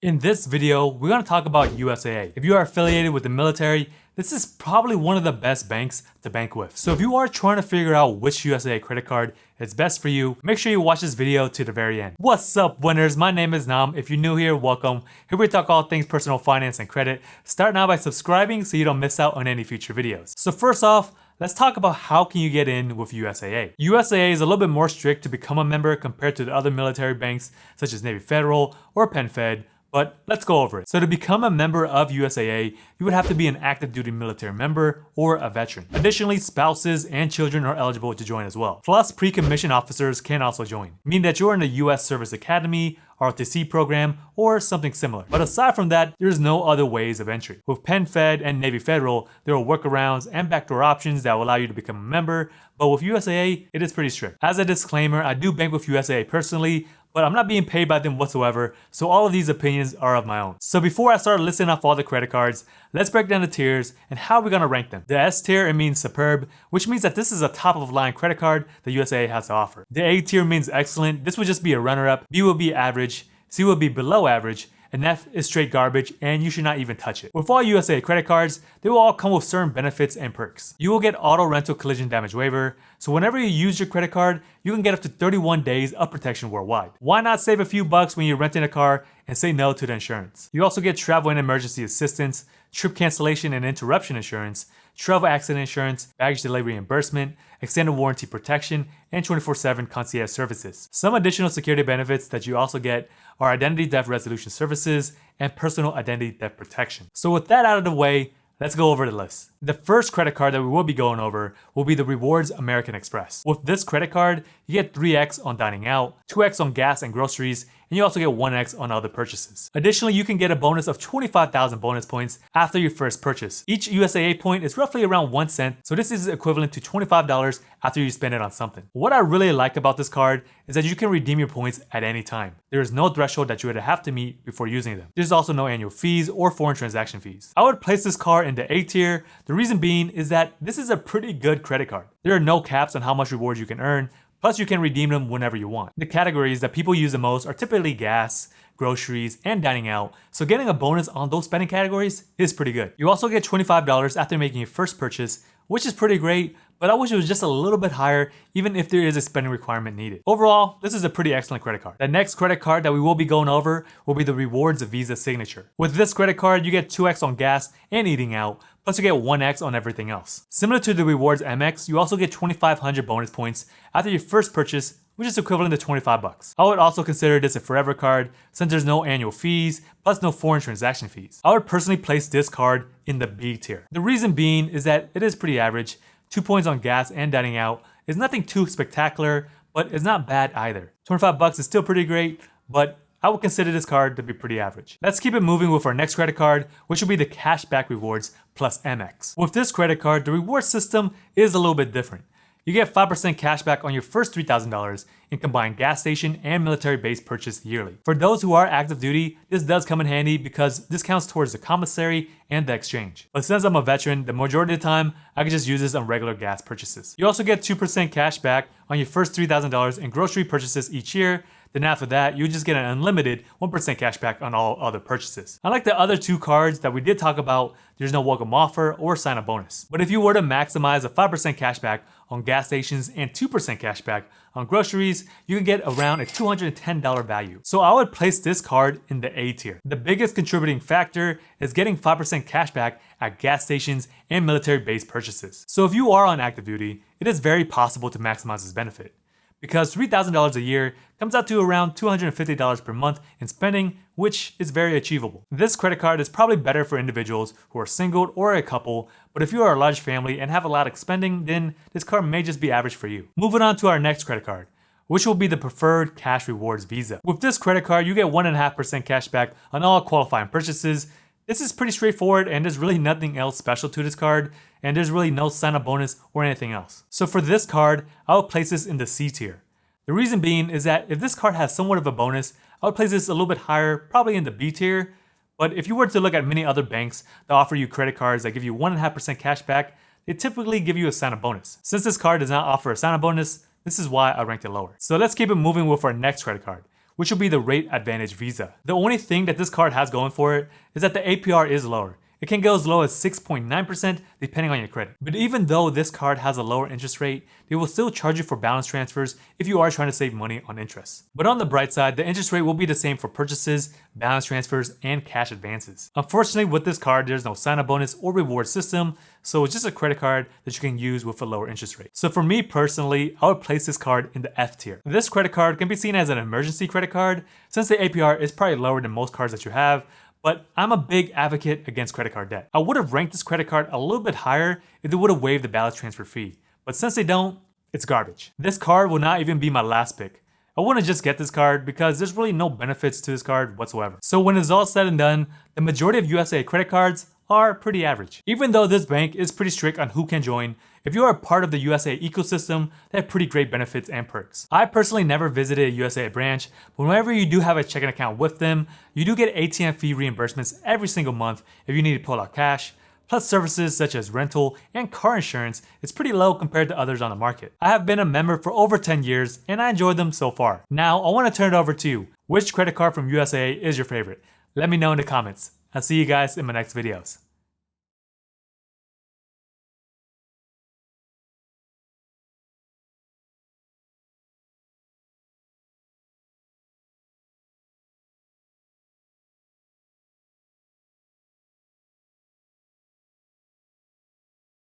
In this video, we're going to talk about USAA. If you are affiliated with the military, this is probably one of the best banks to bank with. So if you are trying to figure out which USAA credit card is best for you, make sure you watch this video to the very end. What's up, winners? My name is Naam. If you're new here, welcome. Here we talk all things personal finance and credit. Start now by subscribing so you don't miss out on any future videos. So first off, let's talk about how can you get in with USAA. USAA is a little bit more strict to become a member compared to the other military banks such as Navy Federal or PenFed. But let's go over it. So to become a member of USAA, you would have to be an active duty military member or a veteran. Additionally, spouses and children are eligible to join as well. Plus, pre-commissioned officers can also join, meaning that you're in the US Service Academy, ROTC program, or something similar. But aside from that, there's no other ways of entry. With PenFed and Navy Federal, there are workarounds and backdoor options that will allow you to become a member, but with USAA, it is pretty strict. As a disclaimer, I do bank with USAA personally, but I'm not being paid by them whatsoever, so all of these opinions are of my own. So before I start listing off all the credit cards, let's break down the tiers and how we're gonna rank them. The S tier, it means superb, which means that this is a top of the line credit card that USAA has to offer. The A tier means excellent. This would just be a runner-up. B will be average. C will be below average. And F is straight garbage and you should not even touch it. With all USAA credit cards, they will all come with certain benefits and perks. You will get auto rental collision damage waiver, so whenever you use your credit card, you can get up to 31 days of protection worldwide. Why not save a few bucks when you're renting a car and say no to the insurance? You also get travel and emergency assistance, trip cancellation and interruption insurance, travel accident insurance, baggage delay reimbursement, extended warranty protection, and 24/7 concierge services. Some additional security benefits that you also get are identity theft resolution services and personal identity theft protection. So with that out of the way, let's go over the list. The first credit card that we will be going over will be the Rewards American Express. With this credit card, you get 3x on dining out, 2x on gas and groceries, and you also get 1x on other purchases. Additionally, you can get a bonus of 25,000 bonus points after your first purchase. Each USAA point is roughly around 1 cent, so this is equivalent to $25 after you spend it on something. What I really like about this card is that you can redeem your points at any time. There is no threshold that you would have to meet before using them. There's also no annual fees or foreign transaction fees. I would place this card in the A tier. The reason being is that this is a pretty good credit card. There are no caps on how much rewards you can earn, plus you can redeem them whenever you want. The categories that people use the most are typically gas, groceries, and dining out, so getting a bonus on those spending categories is pretty good. You also get $25 after making your first purchase, which is pretty great, but I wish it was just a little bit higher even if there is a spending requirement needed. Overall, this is a pretty excellent credit card. The next credit card that we will be going over will be the Rewards Visa Signature. With this credit card, you get 2x on gas and eating out, plus you get 1x on everything else. Similar to the Rewards Amex, you also get 2,500 bonus points after your first purchase, which is equivalent to 25 bucks. I would also consider this a forever card since there's no annual fees, plus no foreign transaction fees. I would personally place this card in the B tier. The reason being is that it is pretty average. 2 points on gas and dining out is nothing too spectacular, but it's not bad either. 25 bucks is still pretty great, but I would consider this card to be pretty average. Let's keep it moving with our next credit card, which will be the Cashback Rewards plus Amex. With this credit card, the reward system is a little bit different. You get 5% cash back on your first $3,000 in combined gas station and military base purchase yearly. For those who are active duty, this does come in handy because this counts towards the commissary and the exchange. But since I'm a veteran, the majority of the time, I can just use this on regular gas purchases. You also get 2% cash back on your first $3,000 in grocery purchases each year. Then after that, you just get an unlimited 1% cash back on all other purchases. Unlike the other two cards that we did talk about, there's no welcome offer or sign-up bonus. But if you were to maximize a 5% cash back on gas stations and 2% cash back on groceries, you can get around a $210 value. So I would place this card in the A tier. The biggest contributing factor is getting 5% cash back at gas stations and military base purchases. So if you are on active duty, it is very possible to maximize this benefit, because $3,000 a year comes out to around $250 per month in spending, which is very achievable. This credit card is probably better for individuals who are single or a couple, but if you are a large family and have a lot of spending, then this card may just be average for you. Moving on to our next credit card, which will be the Preferred Cash Rewards Visa. With this credit card, you get 1.5% cash back on all qualifying purchases. This is pretty straightforward and there's really nothing else special to this card, and there's really no sign-up bonus or anything else. So for this card, I would place this in the C tier. The reason being is that if this card has somewhat of a bonus, I would place this a little bit higher, probably in the B tier. But if you were to look at many other banks that offer you credit cards that give you 1.5% cash back, they typically give you a sign-up bonus. Since this card does not offer a sign-up bonus, this is why I ranked it lower. So let's keep it moving with our next credit card, which will be the rate advantage visa. The only thing that this card has going for it is that the APR is lower. It can go as low as 6.9% depending on your credit. But even though this card has a lower interest rate, they will still charge you for balance transfers if you are trying to save money on interest. But on the bright side, the interest rate will be the same for purchases, balance transfers, and cash advances. Unfortunately, with this card, there's no sign-up bonus or reward system, so it's just a credit card that you can use with a lower interest rate. So for me personally, I would place this card in the F tier. This credit card can be seen as an emergency credit card since the APR is probably lower than most cards that you have, but I'm a big advocate against credit card debt. I would have ranked this credit card a little bit higher if they would have waived the balance transfer fee, but since they don't, it's garbage. This card will not even be my last pick. I wouldn't just get this card because there's really no benefits to this card whatsoever. So when it's all said and done, the majority of USAA credit cards are pretty average. Even though this bank is pretty strict on who can join, if you are a part of the USAA ecosystem, they have pretty great benefits and perks. I personally never visited a USAA branch, but whenever you do have a checking account with them, you do get ATM fee reimbursements every single month if you need to pull out cash. Plus services such as rental and car insurance is pretty low compared to others on the market. I have been a member for over 10 years and I enjoyed them so far. Now I want to turn it over to you. Which credit card from USAA is your favorite? Let me know in the comments. I'll see you guys in my next videos.